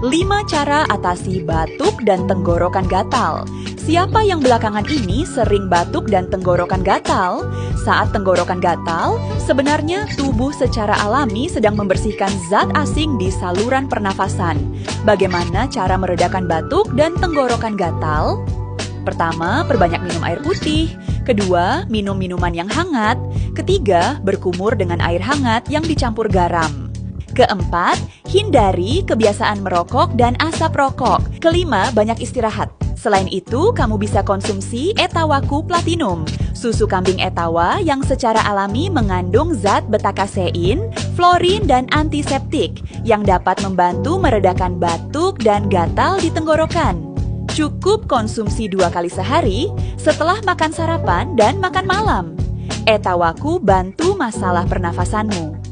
5 cara atasi batuk dan tenggorokan gatal. Siapa yang belakangan ini sering batuk dan tenggorokan gatal? Saat tenggorokan gatal, sebenarnya tubuh secara alami sedang membersihkan zat asing di saluran pernafasan. Bagaimana cara meredakan batuk dan tenggorokan gatal? Pertama, perbanyak minum air putih. Kedua, minum minuman yang hangat. Ketiga, berkumur dengan air hangat yang dicampur garam. Keempat, hindari kebiasaan merokok dan asap rokok. Kelima, banyak istirahat. Selain itu, kamu bisa konsumsi Etawaku Platinum, susu kambing Etawa yang secara alami mengandung zat beta-kasein, florin, dan antiseptik yang dapat membantu meredakan batuk dan gatal di tenggorokan. Cukup konsumsi 2 kali sehari setelah makan sarapan dan makan malam. Etawaku bantu masalah pernafasanmu.